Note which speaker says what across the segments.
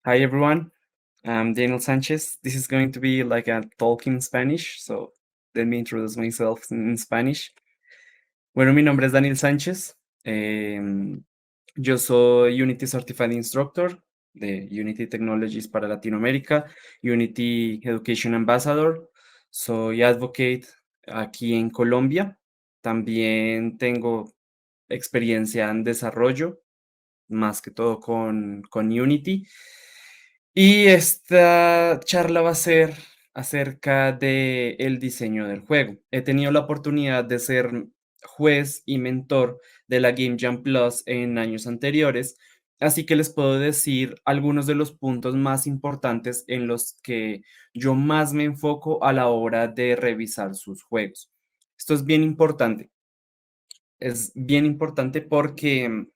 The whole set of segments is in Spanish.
Speaker 1: Hi everyone, I'm Daniel Sanchez. This is going to be like a talk in Spanish, so let me introduce myself in Spanish. Bueno, mi nombre es Daniel Sánchez. Yo soy Unity Certified Instructor de Unity Technologies para Latinoamérica, Unity Education Ambassador. Soy advocate aquí en Colombia. También tengo experiencia en desarrollo, más que todo con Unity. Y esta charla va a ser acerca de el diseño del juego. He tenido la oportunidad de ser juez y mentor de la Game Jam Plus en años anteriores, así que les puedo decir algunos de los puntos más importantes en los que yo más me enfoco a la hora de revisar sus juegos. Esto es bien importante porque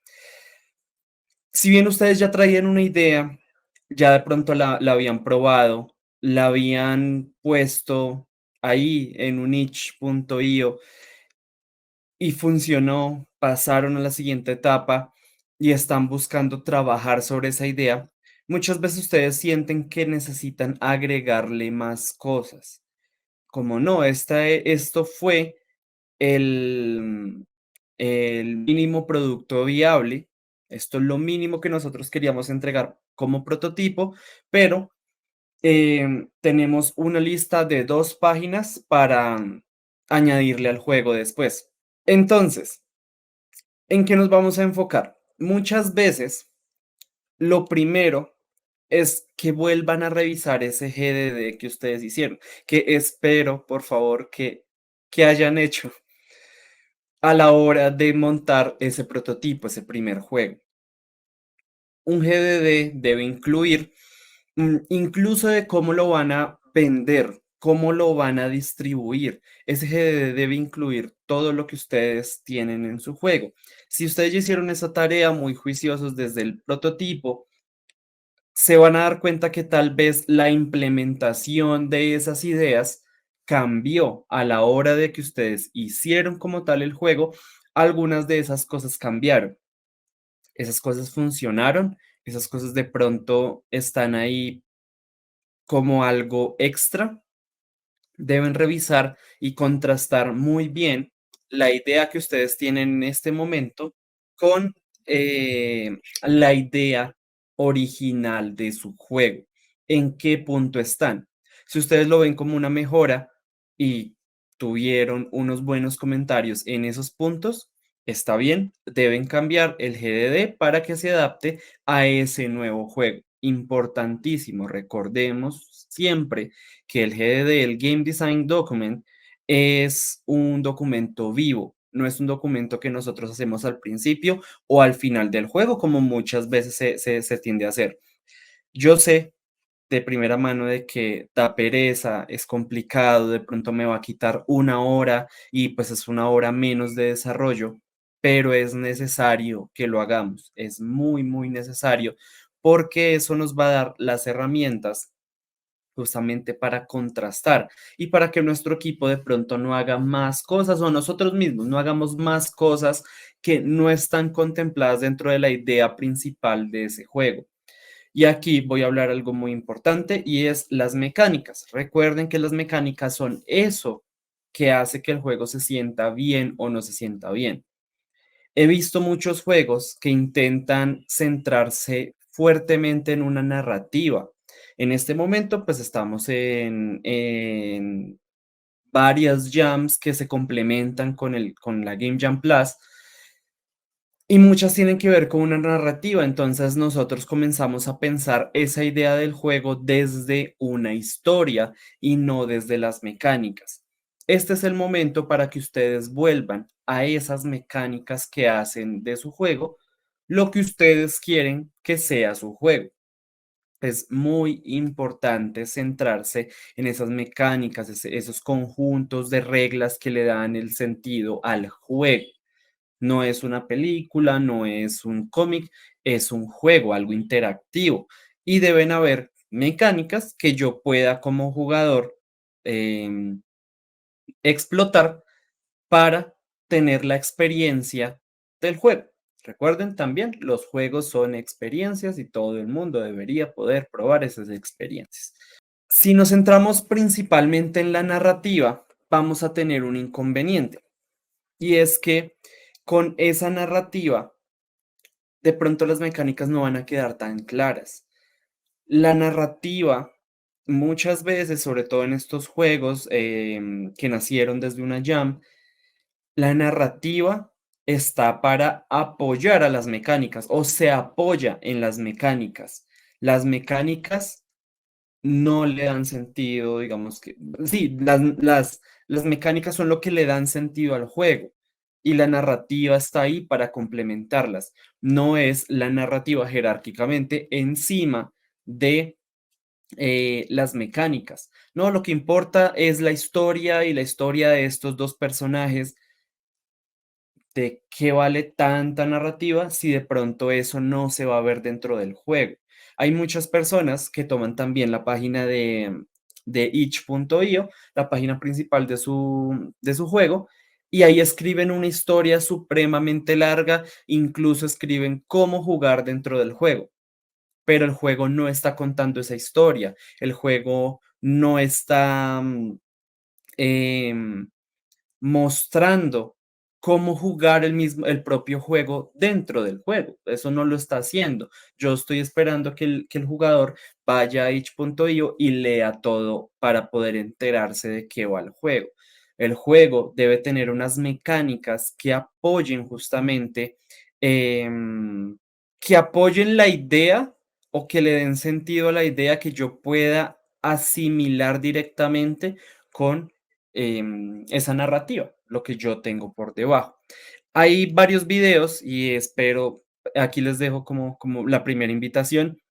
Speaker 1: si bien ustedes ya traían una idea, ya de pronto la habían probado, la habían puesto ahí en un itch.io y funcionó, pasaron a la siguiente etapa y están buscando trabajar sobre esa idea, muchas veces ustedes sienten que necesitan agregarle más cosas. Como no, esto fue el, el mínimo producto viable. Esto es lo mínimo que nosotros queríamos entregar como prototipo, pero tenemos una lista de 2 páginas para añadirle al juego después. Entonces, ¿en qué nos vamos a enfocar? Muchas veces, lo primero es que vuelvan a revisar ese GDD que ustedes hicieron, que espero, por favor, que hayan hecho a la hora de montar ese prototipo, ese primer juego. Un GDD debe incluir incluso de cómo lo van a vender, cómo lo van a distribuir. Ese GDD debe incluir todo lo que ustedes tienen en su juego. Si ustedes ya hicieron esa tarea muy juiciosos desde el prototipo, se van a dar cuenta que tal vez la implementación de esas ideas cambió a la hora de que ustedes hicieron como tal el juego. Algunas de esas cosas cambiaron, esas cosas funcionaron, esas cosas de pronto están ahí como algo extra. Deben revisar y contrastar muy bien la idea que ustedes tienen en este momento con la idea original de su juego. ¿En qué punto están? Si ustedes lo ven como una mejora y tuvieron unos buenos comentarios en esos puntos, está bien, deben cambiar el GDD para que se adapte a ese nuevo juego. Importantísimo, recordemos siempre que el GDD, el Game Design Document, es un documento vivo, no es un documento que nosotros hacemos al principio o al final del juego, como muchas veces se tiende a hacer. Yo sé de primera mano de que da pereza, es complicado, de pronto me va a quitar una hora y pues es una hora menos de desarrollo, pero es necesario que lo hagamos, es muy, muy necesario porque eso nos va a dar las herramientas justamente para contrastar y para que nuestro equipo de pronto no haga más cosas o nosotros mismos no hagamos más cosas que no están contempladas dentro de la idea principal de ese juego. Y aquí voy a hablar algo muy importante y es las mecánicas. Recuerden que las mecánicas son eso que hace que el juego se sienta bien o no se sienta bien. He visto muchos juegos que intentan centrarse fuertemente en una narrativa. En este momento, pues estamos en varias jams que se complementan con la Game Jam Plus y muchas tienen que ver con una narrativa. Entonces nosotros comenzamos a pensar esa idea del juego desde una historia y no desde las mecánicas. Este es el momento para que ustedes vuelvan a esas mecánicas que hacen de su juego lo que ustedes quieren que sea su juego. Es muy importante centrarse en esas mecánicas, esos conjuntos de reglas que le dan el sentido al juego. No es una película, no es un cómic, es un juego, algo interactivo. Y deben haber mecánicas que yo pueda como jugador em, explotar para tener la experiencia del juego. Recuerden también, los juegos son experiencias y todo el mundo debería poder probar esas experiencias. Si nos centramos principalmente en la narrativa, vamos a tener un inconveniente, y es que con esa narrativa, de pronto las mecánicas no van a quedar tan claras. La narrativa, muchas veces, sobre todo en estos juegos que nacieron desde una jam, la narrativa está para apoyar a las mecánicas o se apoya en las mecánicas. Las mecánicas no le dan sentido, digamos que sí, las mecánicas son lo que le dan sentido al juego y la narrativa está ahí para complementarlas. No es la narrativa jerárquicamente encima de las mecánicas. No, lo que importa es la historia y la historia de estos dos personajes. ¿De qué vale tanta narrativa si de pronto eso no se va a ver dentro del juego? Hay muchas personas que toman también la página de itch.io, la página principal de su juego, y ahí escriben una historia supremamente larga, incluso escriben cómo jugar dentro del juego, pero el juego no está contando esa historia, el juego no está em, mostrando cómo jugar el propio juego dentro del juego. Eso no lo está haciendo. Yo estoy esperando que el jugador vaya a itch.io y lea todo para poder enterarse de qué va el juego. El juego debe tener unas mecánicas que apoyen justamente, em, que apoyen la idea o que le den sentido a la idea que yo pueda asimilar directamente con esa narrativa, lo que yo tengo por debajo. Hay varios videos y espero, aquí les dejo como la primera invitación.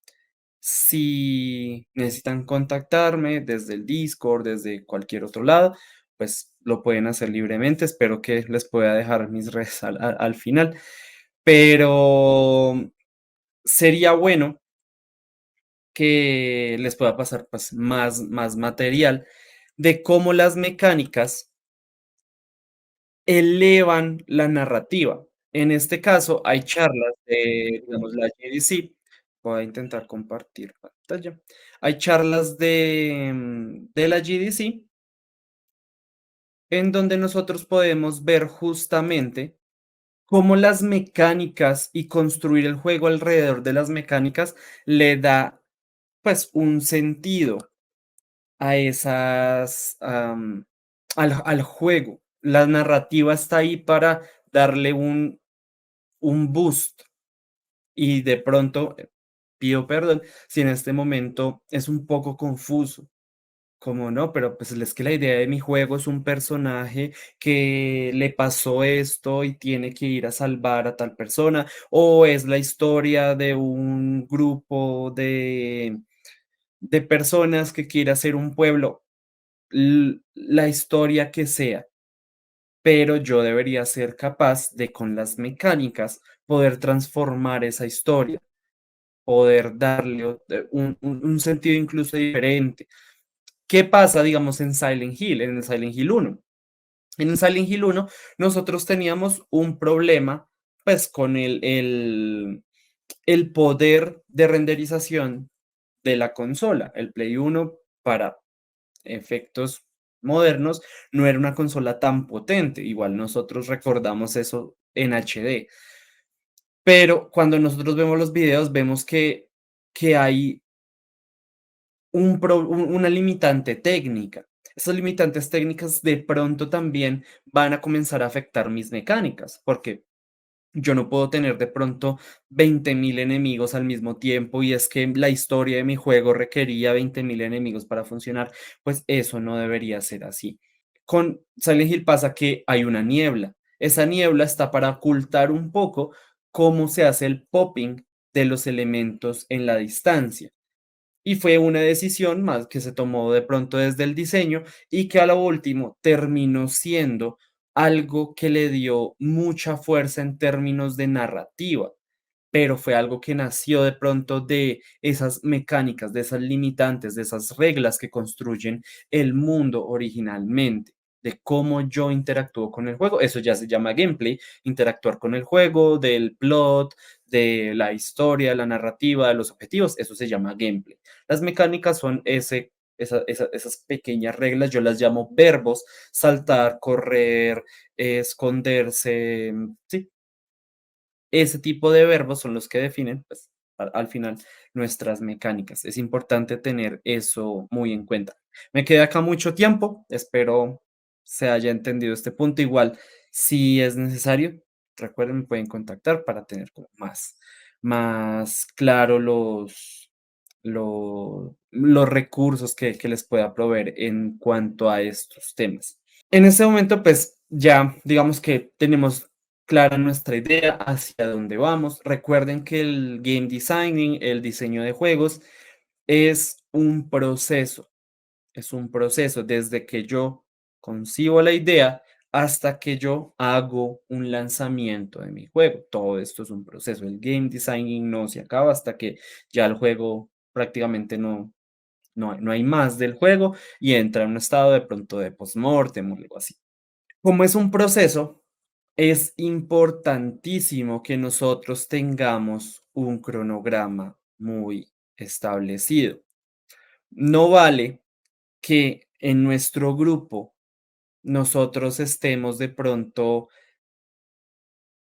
Speaker 1: Si necesitan contactarme desde el Discord, desde cualquier otro lado, pues lo pueden hacer libremente. Espero que les pueda dejar mis redes al final. Pero sería bueno que les pueda pasar pues más material de cómo las mecánicas elevan la narrativa. En este caso, hay charlas de, digamos, la GDC. Voy a intentar compartir pantalla. Hay charlas de la GDC en donde nosotros podemos ver justamente cómo las mecánicas y construir el juego alrededor de las mecánicas le da, pues, un sentido a esas, al juego. La narrativa está ahí para darle un boost y de pronto, pido perdón si en este momento es un poco confuso, como no, pero pues es que la idea de mi juego es un personaje que le pasó esto y tiene que ir a salvar a tal persona, o es la historia de un grupo de personas que quiere hacer un pueblo, la historia que sea, pero yo debería ser capaz de con las mecánicas poder transformar esa historia, poder darle un sentido incluso diferente. ¿Qué pasa, digamos, en Silent Hill, en el Silent Hill 1? En el Silent Hill 1 nosotros teníamos un problema, pues, con el poder de renderización de la consola. El Play 1 para efectos modernos no era una consola tan potente. Igual nosotros recordamos eso en HD. Pero cuando nosotros vemos los videos, vemos que hay una limitante técnica. Esas limitantes técnicas de pronto también van a comenzar a afectar mis mecánicas, porque yo no puedo tener de pronto 20.000 enemigos al mismo tiempo y es que la historia de mi juego requería 20.000 enemigos para funcionar, pues eso no debería ser así. Con Silent Hill pasa que hay una niebla. Esa niebla está para ocultar un poco cómo se hace el popping de los elementos en la distancia. Y fue una decisión más que se tomó de pronto desde el diseño y que a lo último terminó siendo algo que le dio mucha fuerza en términos de narrativa, pero fue algo que nació de pronto de esas mecánicas, de esas limitantes, de esas reglas que construyen el mundo originalmente. de cómo yo interactúo con el juego. Eso ya se llama gameplay, interactuar con el juego, del plot, de la historia, la narrativa, de los objetivos, eso se llama gameplay. Las mecánicas son esas pequeñas reglas, yo las llamo verbos, saltar, correr, esconderse, sí, ese tipo de verbos son los que definen, pues, al final nuestras mecánicas. Es importante tener eso muy en cuenta. Me queda acá mucho tiempo, espero se haya entendido este punto. Igual, si es necesario, recuerden, me pueden contactar para tener como más claro los recursos que les pueda proveer en cuanto a estos temas. En ese momento, pues ya digamos que tenemos clara nuestra idea hacia dónde vamos. Recuerden que el game designing, el diseño de juegos, es un proceso desde que yo concibo la idea hasta que yo hago un lanzamiento de mi juego. Todo esto es un proceso. El game designing no se acaba hasta que ya el juego prácticamente no hay más del juego y entra en un estado de pronto de postmortem o algo así. Como es un proceso, es importantísimo que nosotros tengamos un cronograma muy establecido. No vale que en nuestro grupo nosotros estemos de pronto,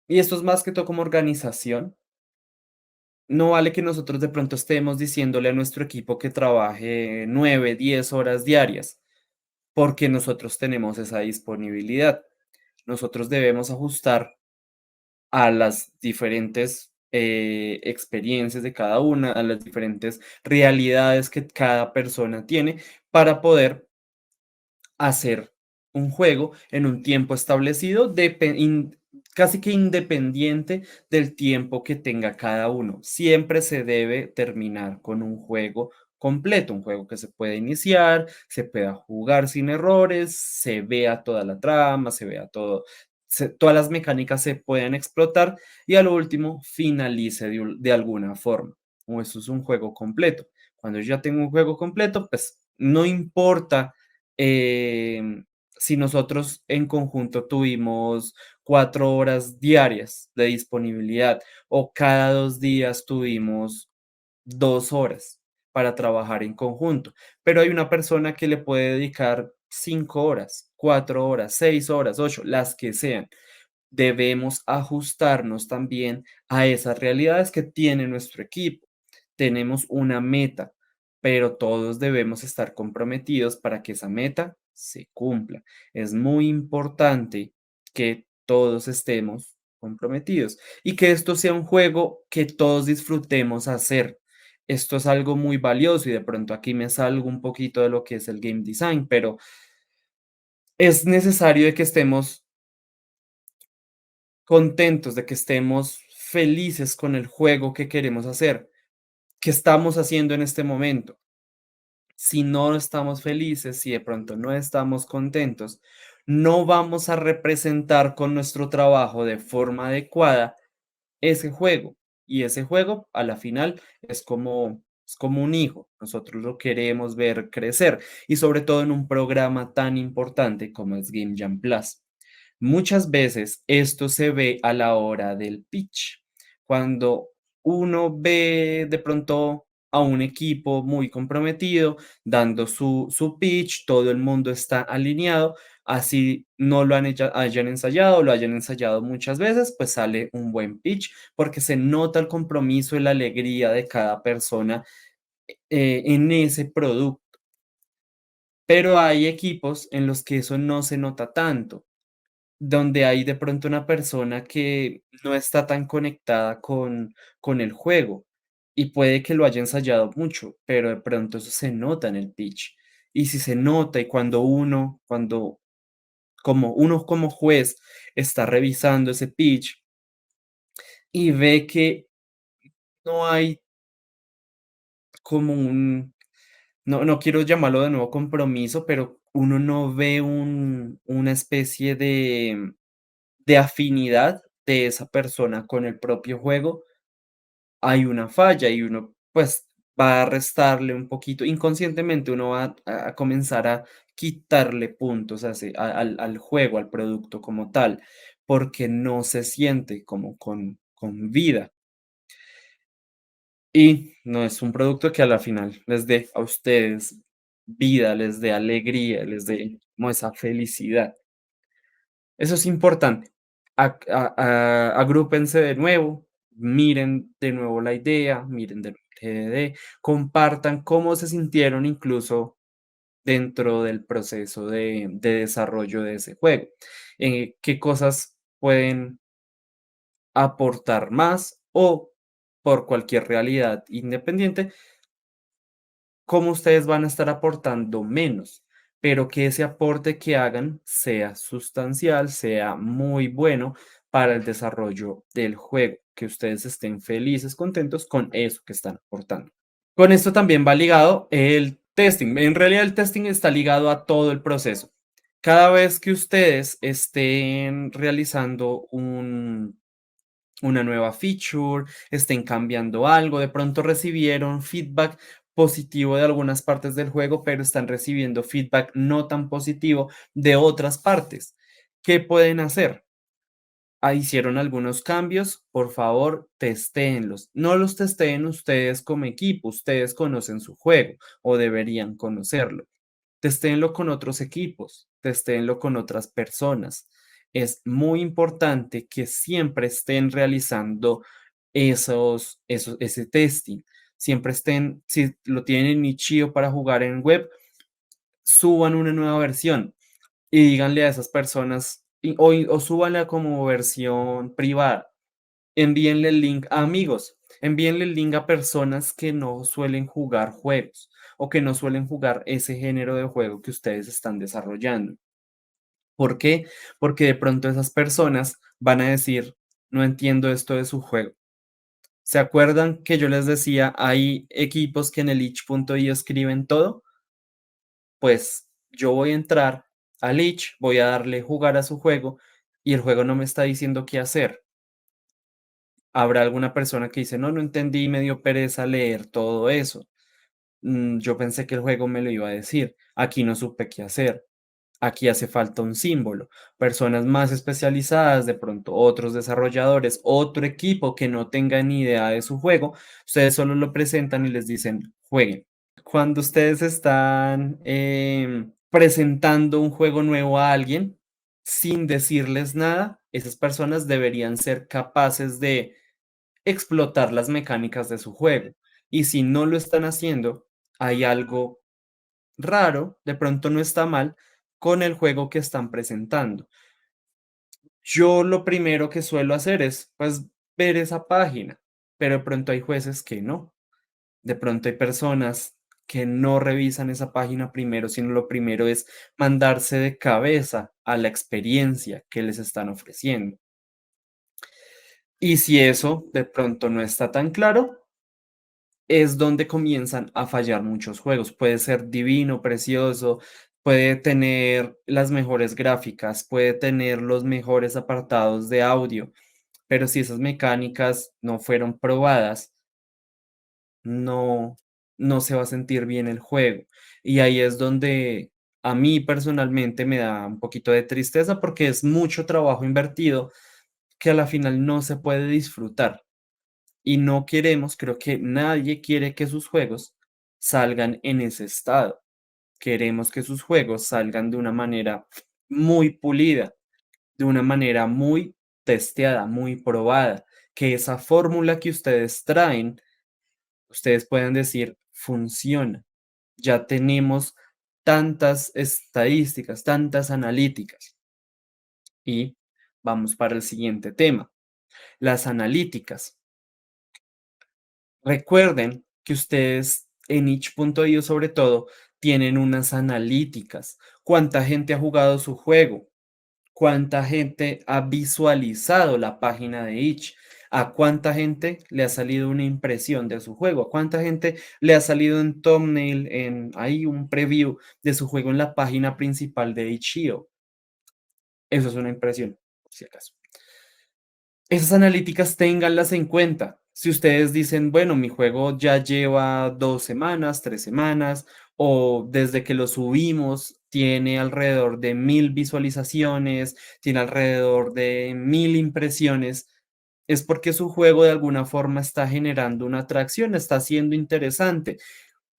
Speaker 1: y esto es más que todo como organización, no vale que nosotros de pronto estemos diciéndole a nuestro equipo que trabaje 9, 10 horas diarias, porque nosotros tenemos esa disponibilidad. Nosotros debemos ajustar a las diferentes experiencias de cada una, a las diferentes realidades que cada persona tiene para poder hacer un juego en un tiempo establecido, casi que independiente del tiempo que tenga cada uno. Siempre se debe terminar con un juego completo, un juego que se pueda iniciar, se pueda jugar sin errores, se vea toda la trama, se vea todo, todas las mecánicas se puedan explotar y a lo último finalice de alguna forma. O eso es un juego completo. Cuando yo ya tengo un juego completo, pues no importa si nosotros en conjunto tuvimos 4 horas diarias de disponibilidad o cada 2 días tuvimos 2 horas para trabajar en conjunto, pero hay una persona que le puede dedicar 5 horas, 4 horas, 6 horas, ocho, las que sean. Debemos ajustarnos también a esas realidades que tiene nuestro equipo. Tenemos una meta, pero todos debemos estar comprometidos para que esa meta se cumpla. Es muy importante que todos estemos comprometidos y que esto sea un juego que todos disfrutemos hacer. Esto es algo muy valioso y de pronto aquí me salgo un poquito de lo que es el game design, pero es necesario de que estemos contentos, de que estemos felices con el juego que queremos hacer, que estamos haciendo en este momento. Si no estamos felices, si de pronto no estamos contentos, no vamos a representar con nuestro trabajo de forma adecuada ese juego. Y ese juego, a la final, es como un hijo. Nosotros lo queremos ver crecer y sobre todo en un programa tan importante como es Game Jam Plus. Muchas veces esto se ve a la hora del pitch. Cuando uno ve de pronto a un equipo muy comprometido dando su pitch, todo el mundo está alineado, así no lo hayan ensayado, lo hayan ensayado muchas veces, pues sale un buen pitch porque se nota el compromiso y la alegría de cada persona en ese producto. Pero hay equipos en los que eso no se nota tanto donde hay de pronto una persona que no está tan conectada con el juego y puede que lo haya ensayado mucho, pero de pronto eso se nota en el pitch. Y si se nota y cuando como uno como juez está revisando ese pitch y ve que no hay como no quiero llamarlo de nuevo compromiso, pero uno no ve una especie de afinidad de esa persona con el propio juego, hay una falla y uno pues va a restarle un poquito, inconscientemente uno va a comenzar a quitarle puntos al juego, al producto como tal, porque no se siente como con vida. Y no es un producto que a la final les dé a ustedes vida, les dé alegría, les dé como esa felicidad. Eso es importante. Agrúpense de nuevo, miren de nuevo la idea, miren de nuevo el GDD, compartan cómo se sintieron incluso dentro del proceso de desarrollo de ese juego. Qué cosas pueden aportar más o por cualquier realidad independiente, cómo ustedes van a estar aportando menos, pero que ese aporte que hagan sea sustancial, sea muy bueno para el desarrollo del juego, que ustedes estén felices, contentos con eso que están aportando. Con esto también va ligado el testing. En realidad el testing está ligado a todo el proceso. Cada vez que ustedes estén realizando una nueva feature, estén cambiando algo, de pronto recibieron feedback positivo de algunas partes del juego, pero están recibiendo feedback no tan positivo de otras partes. ¿Qué pueden hacer? Hicieron algunos cambios, por favor, testéenlos. No los testeen ustedes como equipo, ustedes conocen su juego o deberían conocerlo. Testéenlo con otros equipos, testéenlo con otras personas. Es muy importante que siempre estén realizando ese testing. Siempre estén, si lo tienen en Itch.io para jugar en web, suban una nueva versión y díganle a esas personas, o súbanla como versión privada. Envíenle el link a amigos, envíenle el link a personas que no suelen jugar juegos o que no suelen jugar ese género de juego que ustedes están desarrollando. ¿Por qué? Porque de pronto esas personas van a decir, no entiendo esto de su juego. ¿Se acuerdan que yo les decía, hay equipos que en el itch.io escriben todo? Pues yo voy a entrar al itch, voy a darle jugar a su juego y el juego no me está diciendo qué hacer. Habrá alguna persona que dice, no, no entendí, me dio pereza leer todo eso. Yo pensé que el juego me lo iba a decir. Aquí no supe qué hacer. Aquí hace falta un símbolo. Personas más especializadas, de pronto otros desarrolladores, otro equipo que no tenga ni idea de su juego, ustedes solo lo presentan y les dicen, jueguen. Cuando ustedes están presentando un juego nuevo a alguien, sin decirles nada, esas personas deberían ser capaces de explotar las mecánicas de su juego. Y si no lo están haciendo, hay algo raro, de pronto no está mal, con el juego que están presentando. Yo lo primero que suelo hacer es, pues, ver esa página, pero de pronto hay jueces que no. De pronto hay personas que no revisan esa página primero, sino lo primero es mandarse de cabeza a la experiencia que les están ofreciendo. Y si eso de pronto no está tan claro, es donde comienzan a fallar muchos juegos. Puede ser divino, precioso, puede tener las mejores gráficas, puede tener los mejores apartados de audio, pero si esas mecánicas no fueron probadas, no, no se va a sentir bien el juego. Y ahí es donde a mí personalmente me da un poquito de tristeza porque es mucho trabajo invertido que a la final no se puede disfrutar. Y no queremos, creo que nadie quiere que sus juegos salgan en ese estado. Queremos que sus juegos salgan de una manera muy pulida, de una manera muy testeada, muy probada, que esa fórmula que ustedes traen, ustedes puedan decir, funciona. Ya tenemos tantas estadísticas, tantas analíticas. Y vamos para el siguiente tema, las analíticas. Recuerden que ustedes en itch.io sobre todo tienen unas analíticas. ¿Cuánta gente ha jugado su juego? ¿Cuánta gente ha visualizado la página de itch? ¿A cuánta gente le ha salido una impresión de su juego? ¿A cuánta gente le ha salido en thumbnail, en ahí un preview de su juego en la página principal de itch.io? Eso es una impresión, por si acaso. Esas analíticas ténganlas en cuenta. Si ustedes dicen, bueno, mi juego ya lleva 2 semanas, 3 semanas, o desde que lo subimos tiene alrededor de 1000 visualizaciones, tiene alrededor de 1000 impresiones, es porque su juego de alguna forma está generando una atracción, está siendo interesante.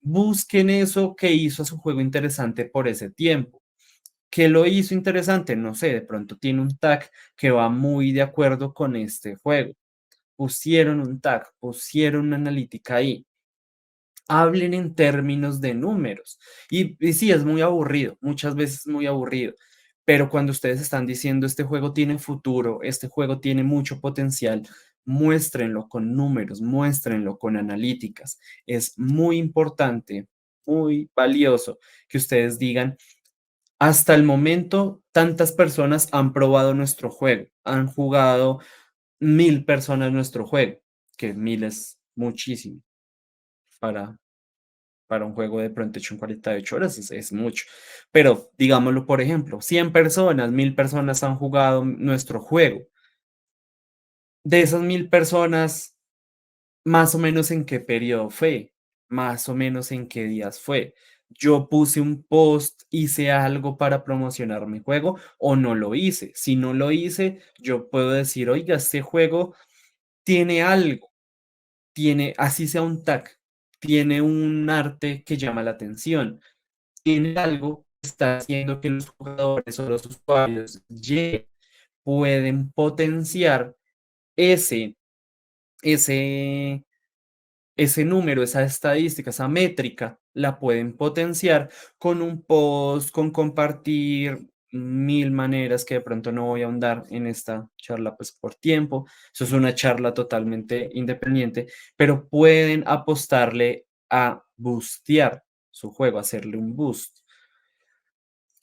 Speaker 1: Busquen eso que hizo a su juego interesante por ese tiempo. ¿Qué lo hizo interesante? No sé, de pronto tiene un tag que va muy de acuerdo con este juego. Pusieron un tag, pusieron una analítica ahí. Hablen en términos de números. Y sí, es muy aburrido, muchas veces es muy aburrido, pero cuando ustedes están diciendo este juego tiene futuro, este juego tiene mucho potencial, muéstrenlo con números, muéstrenlo con analíticas. Es muy importante, muy valioso que ustedes digan, hasta el momento, tantas personas han probado nuestro juego, han jugado 1000 personas nuestro juego, que 1000 es muchísimo para un juego de pronto hecho en 48 horas es mucho. Pero digámoslo, por ejemplo, 100 personas, 1000 personas han jugado nuestro juego. De esas 1000 personas, más o menos en qué periodo fue, más o menos en qué días fue. Yo puse un post, hice algo para promocionar mi juego o no lo hice. Si no lo hice, yo puedo decir, oiga, este juego tiene algo, tiene, así sea un tag, tiene un arte que llama la atención, tiene algo que está haciendo que los jugadores o los usuarios pueden potenciar ese, ese, ese número, esa estadística, esa métrica, la pueden potenciar con un post, con compartir 1000 maneras que de pronto no voy a ahondar en esta charla, pues por tiempo. Eso es una charla totalmente independiente, pero pueden apostarle a boostear su juego, hacerle un boost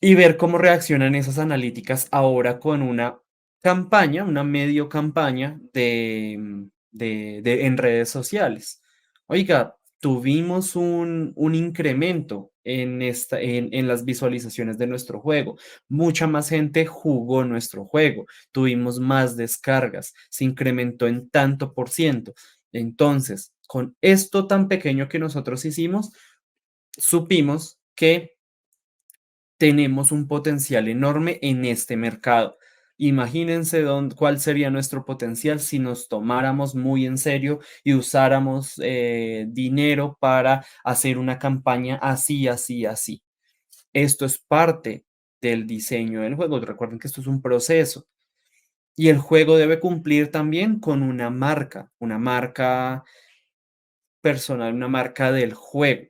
Speaker 1: y ver cómo reaccionan esas analíticas ahora con una campaña, una medio campaña en redes sociales. Oiga, tuvimos un incremento en las visualizaciones de nuestro juego. Mucha más gente jugó nuestro juego. Tuvimos más descargas. Se incrementó en tanto por ciento. Entonces, con esto tan pequeño que nosotros hicimos, supimos que tenemos un potencial enorme en este mercado. Imagínense cuál sería nuestro potencial si nos tomáramos muy en serio y usáramos dinero para hacer una campaña así, así, así. Esto es parte del diseño del juego. Recuerden que esto es un proceso y el juego debe cumplir también con una marca personal, una marca del juego.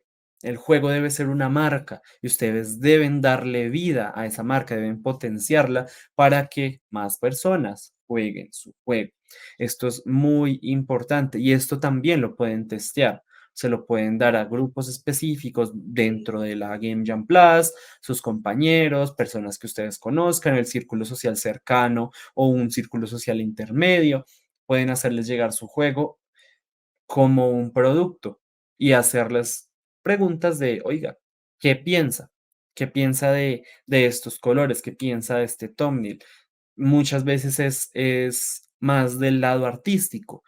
Speaker 1: El juego debe ser una marca y ustedes deben darle vida a esa marca, deben potenciarla para que más personas jueguen su juego. Esto es muy importante y esto también lo pueden testear. Se lo pueden dar a grupos específicos dentro de la Game Jam Plus, sus compañeros, personas que ustedes conozcan, el círculo social cercano o un círculo social intermedio. Pueden hacerles llegar su juego como un producto y hacerles preguntas de, oiga, ¿qué piensa? ¿Qué piensa de estos colores? ¿Qué piensa de este thumbnail? Muchas veces es más del lado artístico,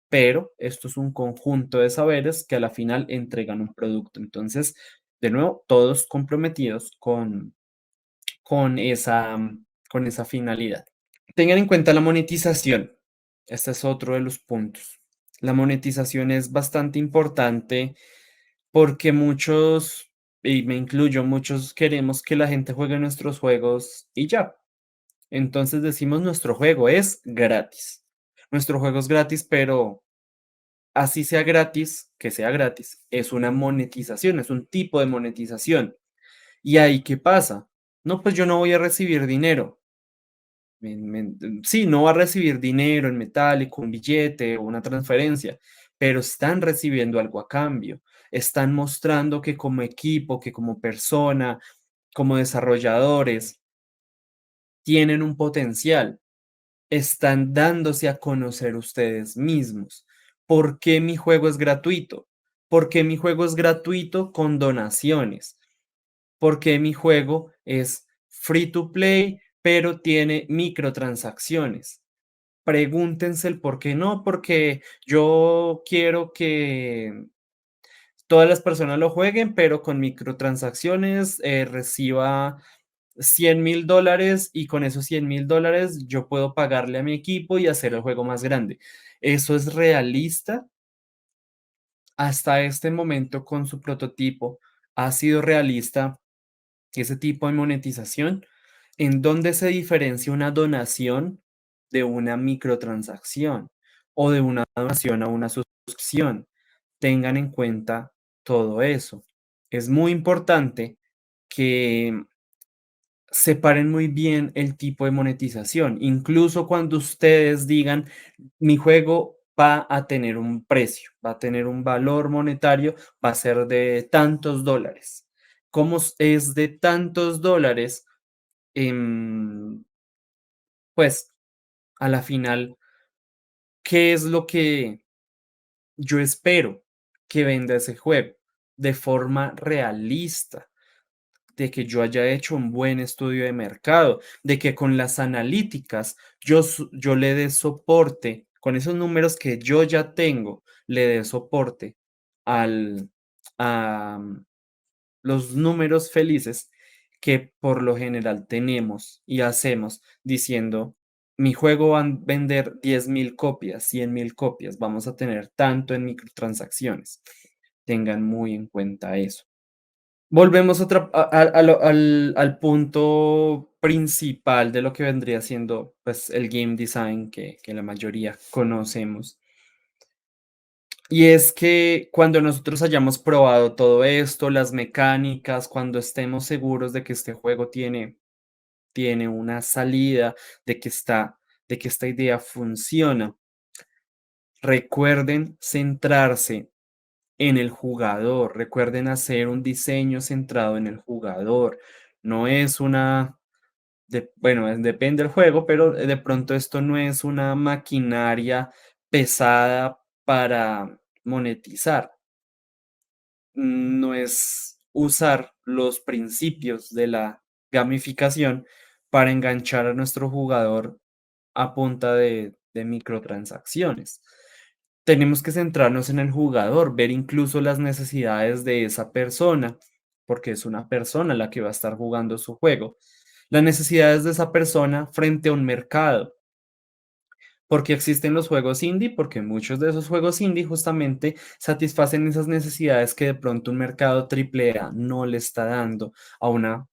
Speaker 1: pero esto es un conjunto de saberes que a la final entregan un producto. Entonces, de nuevo, todos comprometidos con esa finalidad. Tengan en cuenta la monetización. Este es otro de los puntos. La monetización es bastante importante porque muchos, y me incluyo, muchos queremos que la gente juegue nuestros juegos y ya. Entonces decimos nuestro juego es gratis. Nuestro juego es gratis, pero así sea gratis, que sea gratis, es una monetización, es un tipo de monetización. ¿Y ahí qué pasa? No, pues yo no voy a recibir dinero. Sí, no va a recibir dinero en metálico, un billete o una transferencia, pero están recibiendo algo a cambio. Están mostrando que como equipo, que como persona, como desarrolladores, tienen un potencial. Están dándose a conocer ustedes mismos. ¿Por qué mi juego es gratuito? ¿Por qué mi juego es gratuito con donaciones? ¿Por qué mi juego es free to play, pero tiene microtransacciones? Pregúntense el por qué no, porque yo quiero que todas las personas lo jueguen, pero con microtransacciones, reciba $100.000 y con esos $100.000 yo puedo pagarle a mi equipo y hacer el juego más grande. ¿Eso es realista? Hasta este momento con su prototipo, ¿ha sido realista ese tipo de monetización? ¿En dónde se diferencia una donación de una microtransacción o de una donación a una suscripción? Tengan en cuenta todo eso. Es muy importante que separen muy bien el tipo de monetización. Incluso cuando ustedes digan, mi juego va a tener un precio, va a tener un valor monetario, va a ser de tantos dólares. ¿Cómo es de tantos dólares? Em, pues a la final, ¿qué es lo que yo espero que venda ese juego? De forma realista, de que yo haya hecho un buen estudio de mercado, de que con las analíticas yo le dé soporte, con esos números que yo ya tengo, le dé soporte al, a los números felices que por lo general tenemos y hacemos diciendo, mi juego va a vender 10.000 copias, 100.000 copias, vamos a tener tanto en microtransacciones. Tengan muy en cuenta eso. Volvemos otra al punto principal de lo que vendría siendo, pues, el game design que la mayoría conocemos. Y es que cuando nosotros hayamos probado todo esto, las mecánicas, cuando estemos seguros de que este juego tiene una salida, de que esta idea funciona, recuerden centrarse en el jugador. Recuerden hacer un diseño centrado en el jugador. No es una, bueno, depende del juego, pero de pronto esto no es una maquinaria pesada para monetizar. No es usar los principios de la gamificación para enganchar a nuestro jugador a punta de microtransacciones. Tenemos que centrarnos en el jugador, ver incluso las necesidades de esa persona, porque es una persona la que va a estar jugando su juego. Las necesidades de esa persona frente a un mercado. Porque existen los juegos indie, porque muchos de esos juegos indie justamente satisfacen esas necesidades que de pronto un mercado triple A no le está dando a una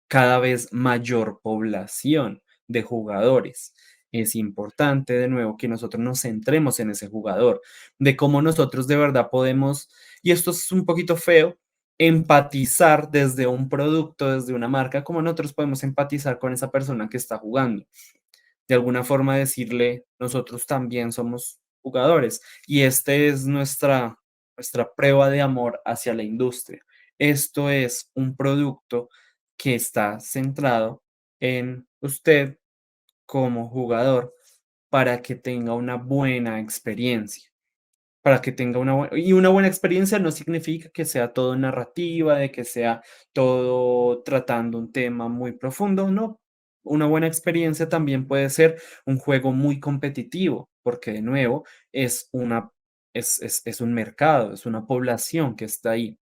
Speaker 1: cada vez mayor población de jugadores. Es importante, de nuevo, que nosotros nos centremos en ese jugador, de cómo nosotros de verdad podemos, y esto es un poquito feo, empatizar desde un producto, desde una marca, como nosotros podemos empatizar con esa persona que está jugando. De alguna forma decirle, nosotros también somos jugadores y este es nuestra prueba de amor hacia la industria. Esto es un producto que está centrado en usted como jugador para que tenga una buena experiencia. Para que tenga una buena experiencia no significa que sea todo narrativa, de que sea todo tratando un tema muy profundo, no. Una buena experiencia también puede ser un juego muy competitivo, porque de nuevo es un mercado, es una población que está ahí.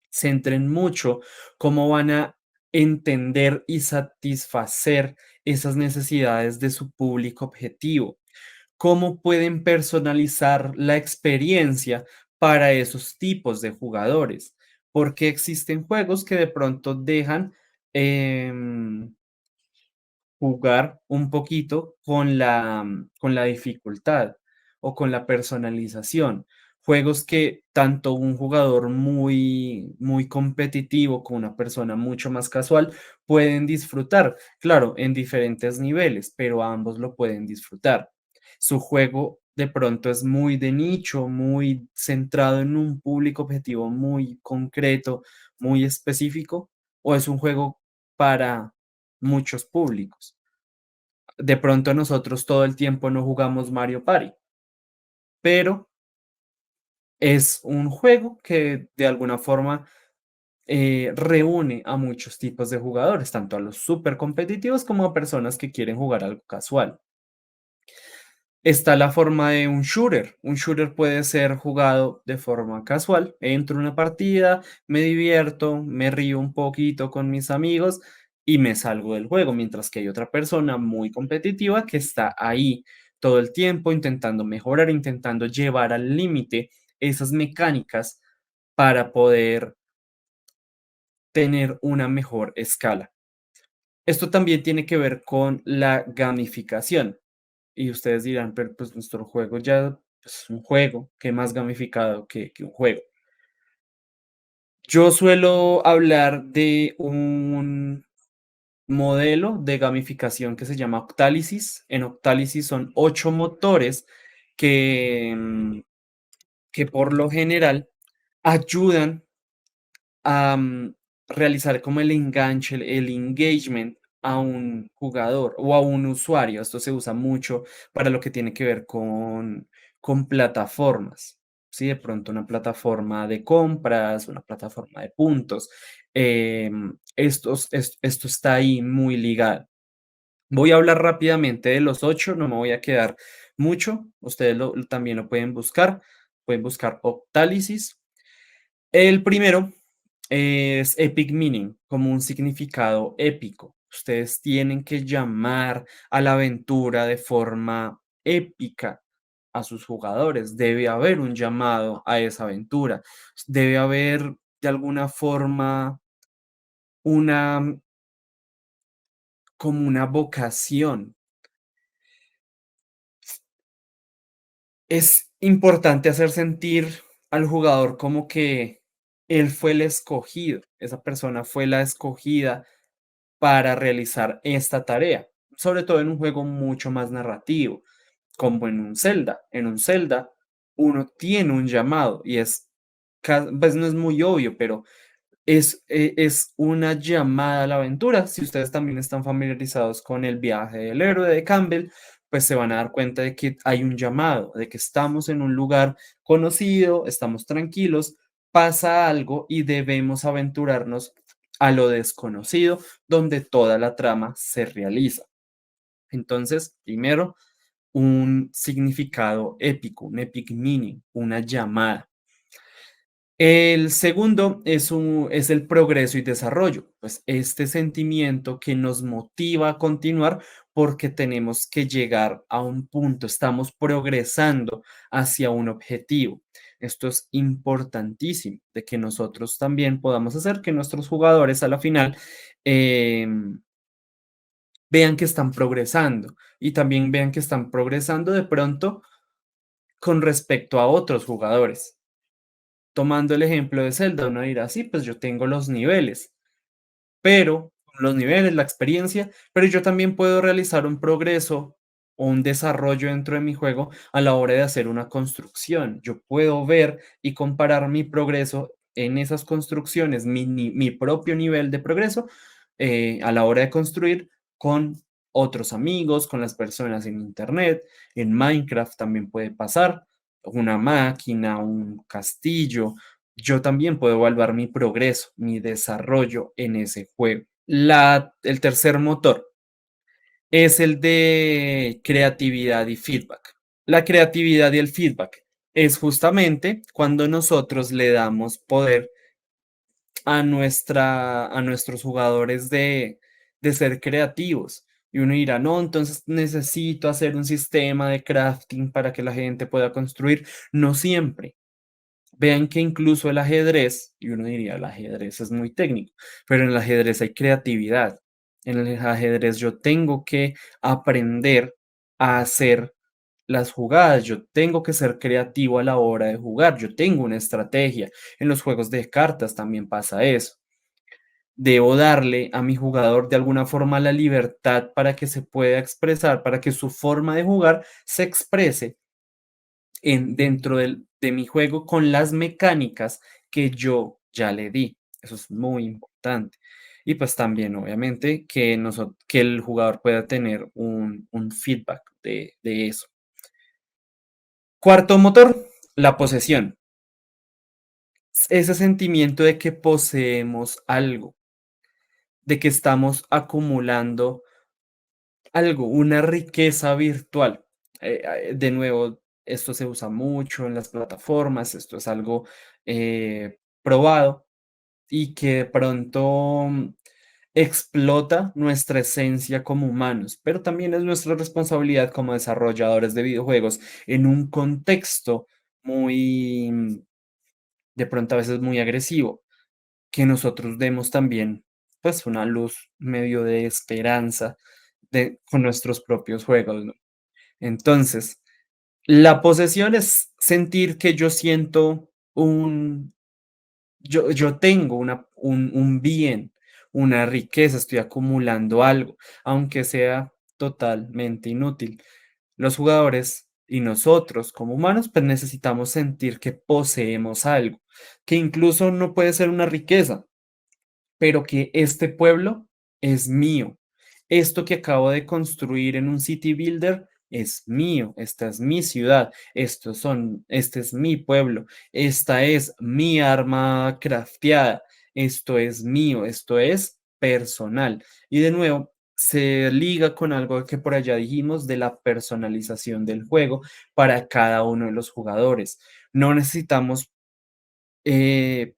Speaker 1: Centren mucho cómo van a entender y satisfacer esas necesidades de su público objetivo. Cómo pueden personalizar la experiencia para esos tipos de jugadores. Porque existen juegos que de pronto dejan jugar un poquito con la dificultad o con la personalización. Juegos que tanto un jugador muy, muy competitivo como una persona mucho más casual pueden disfrutar. Claro, en diferentes niveles, pero ambos lo pueden disfrutar. Su juego de pronto es muy de nicho, muy centrado en un público objetivo muy concreto, muy específico, o es un juego para muchos públicos. De pronto nosotros todo el tiempo no jugamos Mario Party, pero es un juego que de alguna forma reúne a muchos tipos de jugadores, tanto a los súper competitivos como a personas que quieren jugar algo casual. Está la forma de un shooter. Un shooter puede ser jugado de forma casual. Entro a una partida, me divierto, me río un poquito con mis amigos y me salgo del juego, mientras que hay otra persona muy competitiva que está ahí todo el tiempo intentando mejorar, intentando llevar al límite esas mecánicas para poder tener una mejor escala. Esto también tiene que ver con la gamificación. Y ustedes dirán, pero pues nuestro juego ya pues, es un juego, ¿qué más gamificado que un juego? Yo suelo hablar de un modelo de gamificación que se llama Octálisis. En Octálisis son 8 motores que, que por lo general ayudan a realizar como el enganche, el engagement a un jugador o a un usuario. Esto se usa mucho para lo que tiene que ver con plataformas. ¿Sí? De pronto una plataforma de compras, una plataforma de puntos. Esto está ahí muy ligado. Voy a hablar rápidamente de los 8, no me voy a quedar mucho. Ustedes también lo pueden buscar. Pueden buscar Octálisis. El primero es epic meaning, como un significado épico. Ustedes tienen que llamar a la aventura de forma épica a sus jugadores. Debe haber un llamado a esa aventura. Debe haber de alguna forma una como una vocación. Es importante hacer sentir al jugador como que él fue el escogido, esa persona fue la escogida para realizar esta tarea, sobre todo en un juego mucho más narrativo, como en un Zelda. En un Zelda uno tiene un llamado y pues no es muy obvio, pero es una llamada a la aventura. Si ustedes también están familiarizados con el viaje del héroe de Campbell, pues se van a dar cuenta de que hay un llamado, de que estamos en un lugar conocido, estamos tranquilos, pasa algo y debemos aventurarnos a lo desconocido, donde toda la trama se realiza. Entonces, primero, un significado épico, un epic meaning, una llamada. El segundo es el progreso y desarrollo, pues este sentimiento que nos motiva a continuar porque tenemos que llegar a un punto, estamos progresando hacia un objetivo. Esto es importantísimo, de que nosotros también podamos hacer que nuestros jugadores a la final vean que están progresando y también vean que están progresando de pronto con respecto a otros jugadores. Tomando el ejemplo de Zelda, uno dirá, sí, pues yo tengo los niveles, pero los niveles, la experiencia, pero yo también puedo realizar un progreso o un desarrollo dentro de mi juego a la hora de hacer una construcción. Yo puedo ver y comparar mi progreso en esas construcciones, mi propio nivel de progreso a la hora de construir con otros amigos, con las personas en Internet. En Minecraft también puede pasar una máquina, un castillo. Yo también puedo evaluar mi progreso, mi desarrollo en ese juego. El tercer motor es el de creatividad y feedback. La creatividad y el feedback es justamente cuando nosotros le damos poder a nuestros jugadores de ser creativos. Y uno dirá, no, entonces necesito hacer un sistema de crafting para que la gente pueda construir. No siempre. Vean que incluso el ajedrez, y uno diría, el ajedrez es muy técnico, pero en el ajedrez hay creatividad. En el ajedrez yo tengo que aprender a hacer las jugadas, yo tengo que ser creativo a la hora de jugar, yo tengo una estrategia. En los juegos de cartas también pasa eso. Debo darle a mi jugador de alguna forma la libertad para que se pueda expresar, para que su forma de jugar se exprese dentro de mi juego con las mecánicas que yo ya le di. Eso es muy importante. Y pues también, obviamente, que el jugador pueda tener un feedback de eso. Cuarto motor, la posesión. Ese sentimiento de que poseemos algo, de que estamos acumulando algo, una riqueza virtual. De nuevo, esto se usa mucho en las plataformas, esto es algo probado y que de pronto explota nuestra esencia como humanos, pero también es nuestra responsabilidad como desarrolladores de videojuegos en un contexto muy, de pronto a veces muy agresivo, que nosotros demos también pues una luz medio de esperanza con nuestros propios juegos, ¿no? Entonces, la posesión es sentir que yo siento yo tengo un bien, una riqueza, estoy acumulando algo, aunque sea totalmente inútil. Los jugadores y nosotros como humanos, pues necesitamos sentir que poseemos algo, que incluso no puede ser una riqueza, pero que este pueblo es mío. Esto que acabo de construir en un city builder es mío, esta es mi ciudad, este es mi pueblo, esta es mi arma crafteada, esto es mío, esto es personal. Y de nuevo, se liga con algo que por allá dijimos de la personalización del juego para cada uno de los jugadores. No necesitamos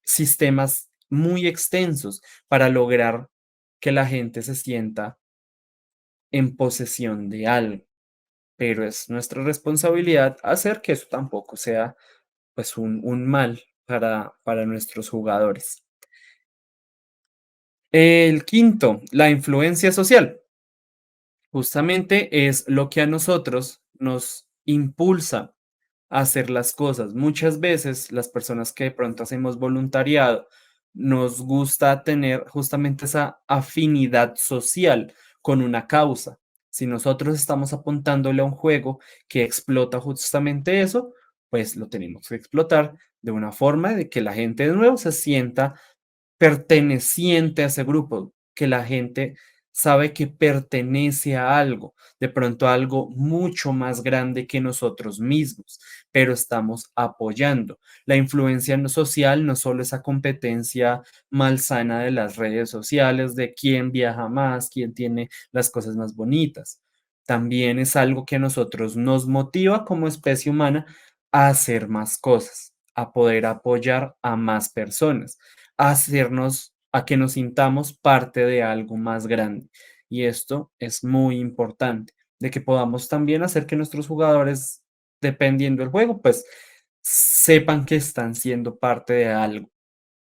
Speaker 1: sistemas muy extensos para lograr que la gente se sienta en posesión de algo, pero es nuestra responsabilidad hacer que eso tampoco sea pues un mal para nuestros jugadores. El quinto, la influencia social. Justamente es lo que a nosotros nos impulsa a hacer las cosas. Muchas veces las personas que de pronto hacemos voluntariado nos gusta tener justamente esa afinidad social con una causa. Si nosotros estamos apuntándole a un juego que explota justamente eso, pues lo tenemos que explotar de una forma de que la gente de nuevo se sienta perteneciente a ese grupo, que la gente sabe que pertenece a algo, de pronto a algo mucho más grande que nosotros mismos, pero estamos apoyando. La influencia social no solo esa competencia malsana de las redes sociales, de quién viaja más, quién tiene las cosas más bonitas. También es algo que a nosotros nos motiva como especie humana a hacer más cosas, a poder apoyar a más personas, a que nos sintamos parte de algo más grande. Y esto es muy importante, de que podamos también hacer que nuestros jugadores, dependiendo del juego, pues sepan que están siendo parte de algo,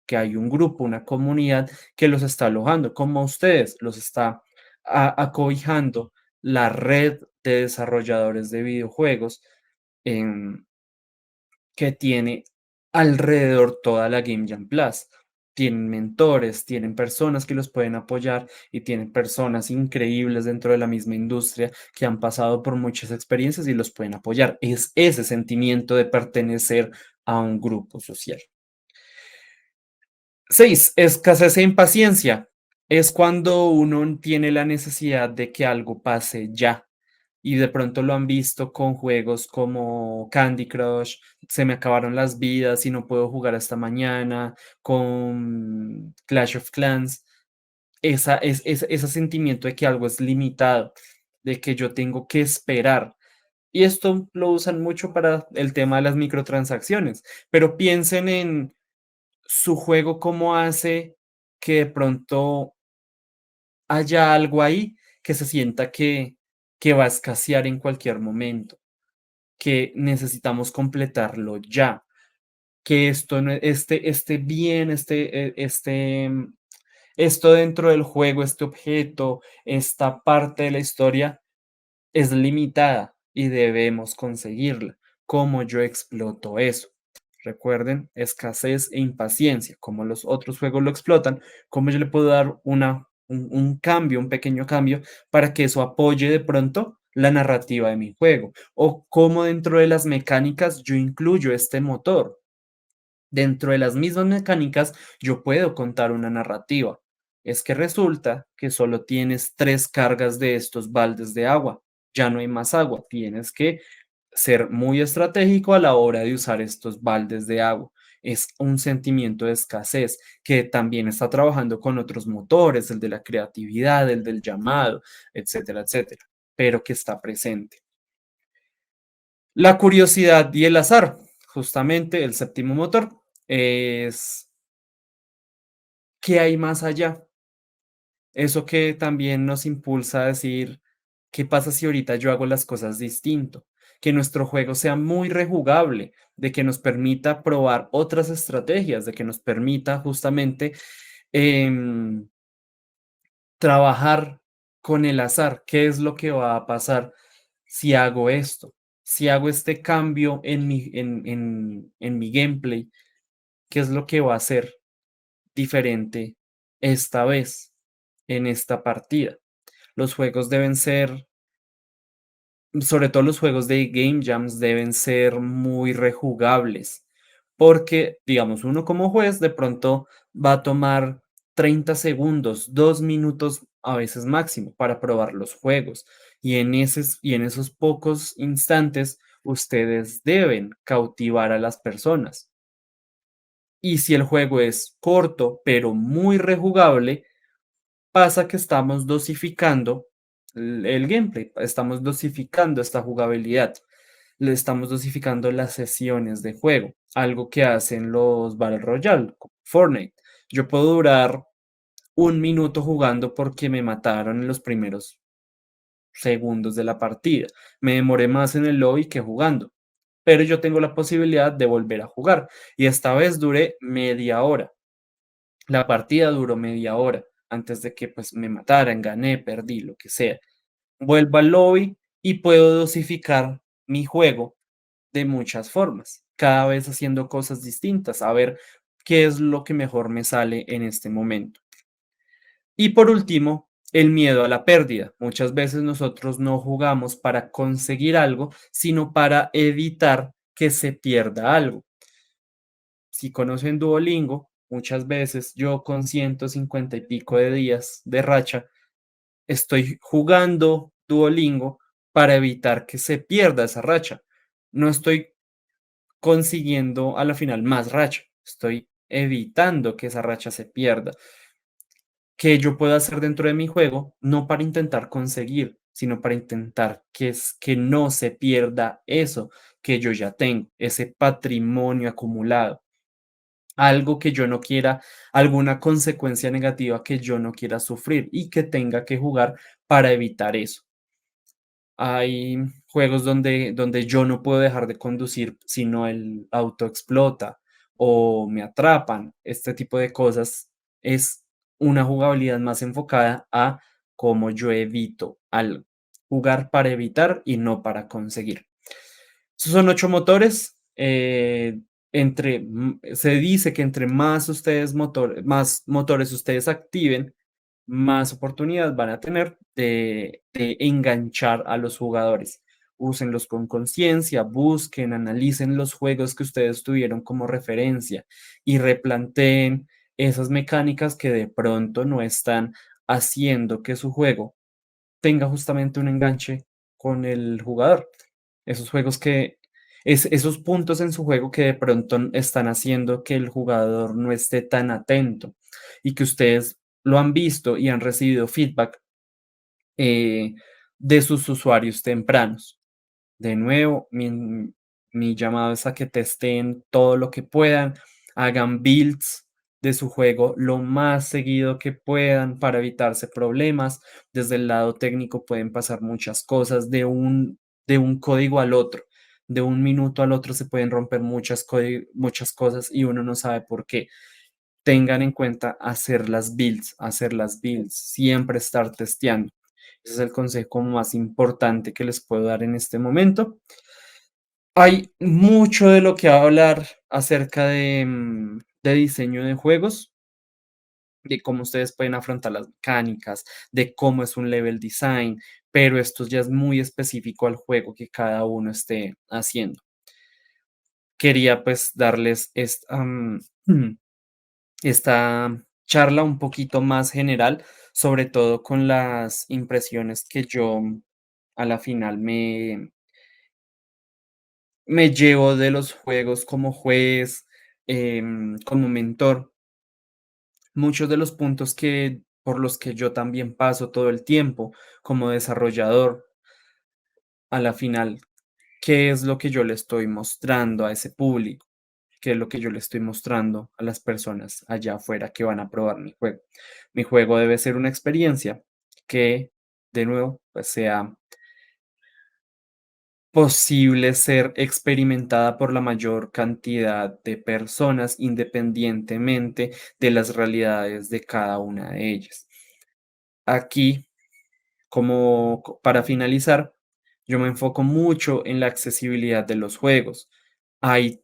Speaker 1: que hay un grupo, una comunidad que los está alojando, como a ustedes los está acobijando la red de desarrolladores de videojuegos en que tiene alrededor toda la Game Jam Plus. Tienen mentores, tienen personas que los pueden apoyar y tienen personas increíbles dentro de la misma industria que han pasado por muchas experiencias y los pueden apoyar. Es ese sentimiento de pertenecer a un grupo social. 6. Escasez e impaciencia. Es cuando uno tiene la necesidad de que algo pase ya. Y de pronto lo han visto con juegos como Candy Crush, se me acabaron las vidas y no puedo jugar hasta mañana, con Clash of Clans. Ese sentimiento de que algo es limitado, de que yo tengo que esperar. Y esto lo usan mucho para el tema de las microtransacciones, pero piensen en su juego cómo hace que de pronto haya algo ahí que se sienta que va a escasear en cualquier momento, que necesitamos completarlo ya, que esto no, este bien, esto dentro del juego, este objeto, esta parte de la historia es limitada y debemos conseguirla. ¿Cómo yo exploto eso? Recuerden, escasez e impaciencia, como los otros juegos lo explotan, cómo yo le puedo dar un cambio, un pequeño cambio, para que eso apoye de pronto la narrativa de mi juego, o cómo dentro de las mecánicas yo incluyo este motor. Dentro de las mismas mecánicas, yo puedo contar una narrativa. Es que resulta que solo tienes 3 cargas de estos baldes de agua. Ya no hay más agua. Tienes que ser muy estratégico a la hora de usar estos baldes de agua. Es un sentimiento de escasez que también está trabajando con otros motores, el de la creatividad, el del llamado, etcétera, etcétera, pero que está presente. La curiosidad y el azar, justamente el séptimo motor, es qué hay más allá. Eso que también nos impulsa a decir, ¿qué pasa si ahorita yo hago las cosas distinto? Que nuestro juego sea muy rejugable, de que nos permita probar otras estrategias, de que nos permita justamente em, trabajar con el azar. ¿Qué es lo que va a pasar si hago esto? Si hago este cambio en mi gameplay, ¿qué es lo que va a hacer diferente esta vez en esta partida? Los juegos deben ser, sobre todo los juegos de game jams, deben ser muy rejugables, porque, digamos, uno como juez de pronto va a tomar 30 segundos, 2 minutos a veces máximo para probar los juegos, y en esos pocos instantes ustedes deben cautivar a las personas. Y si el juego es corto, pero muy rejugable, pasa que estamos dosificando el gameplay, estamos dosificando esta jugabilidad, le estamos dosificando las sesiones de juego, algo que hacen los Battle Royale, como Fortnite. Yo puedo durar 1 minuto jugando porque me mataron en los primeros segundos de la partida. Me demoré más en el lobby que jugando, pero yo tengo la posibilidad de volver a jugar y esta vez duré media hora. La partida duró media hora antes de que pues me mataran, gané, perdí, lo que sea. Vuelvo al lobby y puedo dosificar mi juego de muchas formas, cada vez haciendo cosas distintas, a ver qué es lo que mejor me sale en este momento. Y por último, el miedo a la pérdida. Muchas veces nosotros no jugamos para conseguir algo, sino para evitar que se pierda algo. Si conocen Duolingo, muchas veces yo con 150 y pico de días de racha, estoy jugando Duolingo para evitar que se pierda esa racha. No estoy consiguiendo a la final más racha, estoy evitando que esa racha se pierda. Que yo pueda hacer dentro de mi juego, no para intentar conseguir, sino para intentar que no se pierda eso que yo ya tengo, ese patrimonio acumulado, algo que yo no quiera, alguna consecuencia negativa que yo no quiera sufrir y que tenga que jugar para evitar eso. Hay juegos donde yo no puedo dejar de conducir, sino el auto explota o me atrapan. Este tipo de cosas es una jugabilidad más enfocada a cómo yo evito al jugar para evitar y no para conseguir. Esos son 8 motores. Se dice que entre más motores ustedes activen, más oportunidad van a tener de enganchar a los jugadores. Úsenlos con conciencia, busquen, analicen los juegos que ustedes tuvieron como referencia y replanteen esas mecánicas que de pronto no están haciendo que su juego tenga justamente un enganche con el jugador. Esos juegos esos puntos en su juego que de pronto están haciendo que el jugador no esté tan atento y que ustedes lo han visto y han recibido feedback eh, de sus usuarios tempranos. De nuevo, mi llamado es a que testeen todo lo que puedan, hagan builds de su juego lo más seguido que puedan para evitarse problemas. Desde el lado técnico pueden pasar muchas cosas de un código al otro. De un minuto al otro se pueden romper muchas cosas y uno no sabe por qué. Tengan en cuenta hacer las builds, siempre estar testeando. Ese es el consejo más importante que les puedo dar en este momento. Hay mucho de lo que hablar acerca de diseño de juegos, de cómo ustedes pueden afrontar las mecánicas, de cómo es un level design, pero esto ya es muy específico al juego que cada uno esté haciendo. Quería pues darles esta charla un poquito más general, sobre todo con las impresiones que yo a la final me llevo de los juegos como juez, como mentor. Muchos de los puntos por los que yo también paso todo el tiempo como desarrollador a la final. qué es lo que yo le estoy mostrando a ese público, qué es lo que yo le estoy mostrando a las personas allá afuera que van a probar mi juego. Mi juego debe ser una experiencia que, de nuevo, pues sea posible ser experimentada por la mayor cantidad de personas independientemente de las realidades de cada una de ellas. Aquí, para finalizar, yo me enfoco mucho en la accesibilidad de los juegos. Hay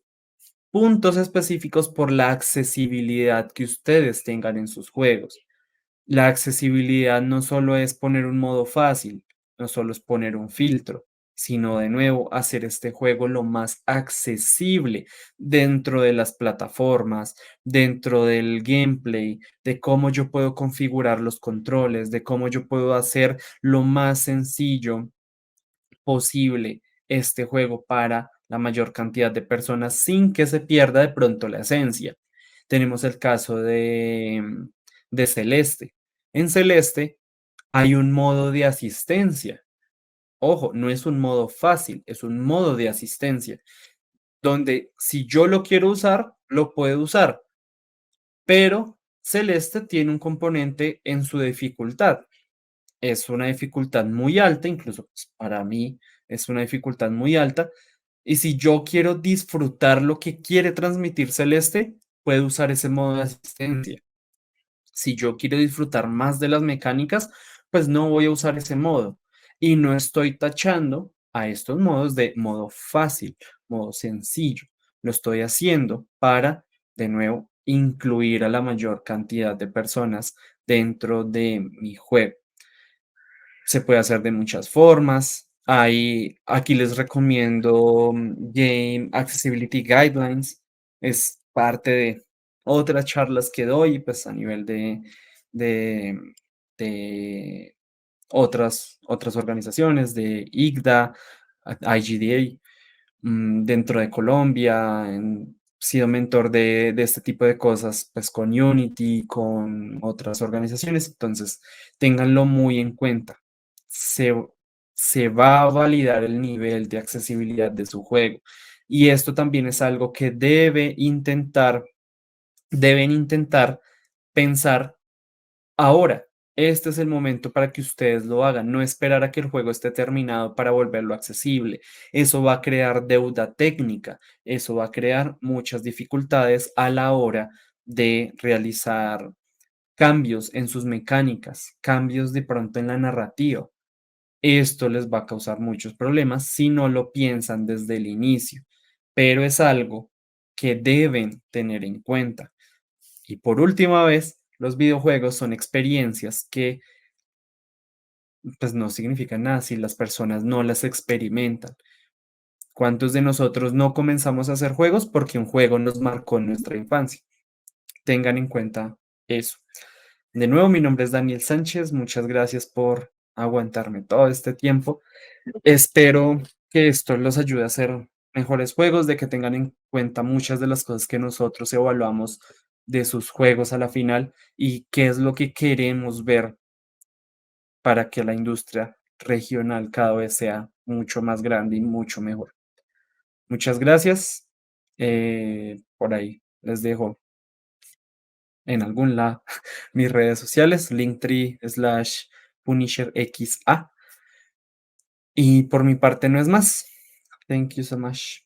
Speaker 1: puntos específicos por la accesibilidad que ustedes tengan en sus juegos. La accesibilidad no solo es poner un modo fácil, no solo es poner un filtro, sino de nuevo hacer este juego lo más accesible dentro de las plataformas, dentro del gameplay, de cómo yo puedo configurar los controles, de cómo yo puedo hacer lo más sencillo posible este juego para la mayor cantidad de personas sin que se pierda de pronto la esencia. Tenemos el caso de Celeste. En Celeste hay un modo de asistencia. Ojo, no es un modo fácil, es un modo de asistencia, donde si yo lo quiero usar, lo puedo usar, pero Celeste tiene un componente en su dificultad. Es una dificultad muy alta, incluso pues, para mí es una dificultad muy alta. Y si yo quiero disfrutar lo que quiere transmitir Celeste, puedo usar ese modo de asistencia. Si yo quiero disfrutar más de las mecánicas, pues no voy a usar ese modo. Y no estoy tachando a estos modos de modo fácil, modo sencillo. Lo estoy haciendo para, de nuevo, incluir a la mayor cantidad de personas dentro de mi juego. Se puede hacer de muchas formas. Aquí les recomiendo Game Accessibility Guidelines. Es parte de otras charlas que doy, pues a nivel de, de otras organizaciones, de IGDA, IGDA, dentro de Colombia. He sido mentor de este tipo de cosas, pues con Unity, con otras organizaciones, entonces ténganlo muy en cuenta. Se, se va a validar el nivel de accesibilidad de su juego y esto también es algo que deben intentar pensar ahora. Este es el momento para que ustedes lo hagan, no esperar a que el juego esté terminado para volverlo accesible. Eso va a crear deuda técnica, eso va a crear muchas dificultades a la hora de realizar cambios en sus mecánicas, cambios de pronto en la narrativa. Esto les va a causar muchos problemas si no lo piensan desde el inicio, pero es algo que deben tener en cuenta. Y por última vez, los videojuegos son experiencias que pues no significan nada si las personas no las experimentan. ¿Cuántos de nosotros no comenzamos a hacer juegos porque un juego nos marcó en nuestra infancia? Tengan en cuenta eso. De nuevo, mi nombre es Daniel Sánchez. Muchas gracias por aguantarme todo este tiempo. Espero que esto los ayude a hacer mejores juegos, de que tengan en cuenta muchas de las cosas que nosotros evaluamos de sus juegos a la final y qué es lo que queremos ver para que la industria regional cada vez sea mucho más grande y mucho mejor. Muchas gracias. Por ahí les dejo en algún lado mis redes sociales, linktree/PunisherXA. Y por mi parte no es más. Thank you so much.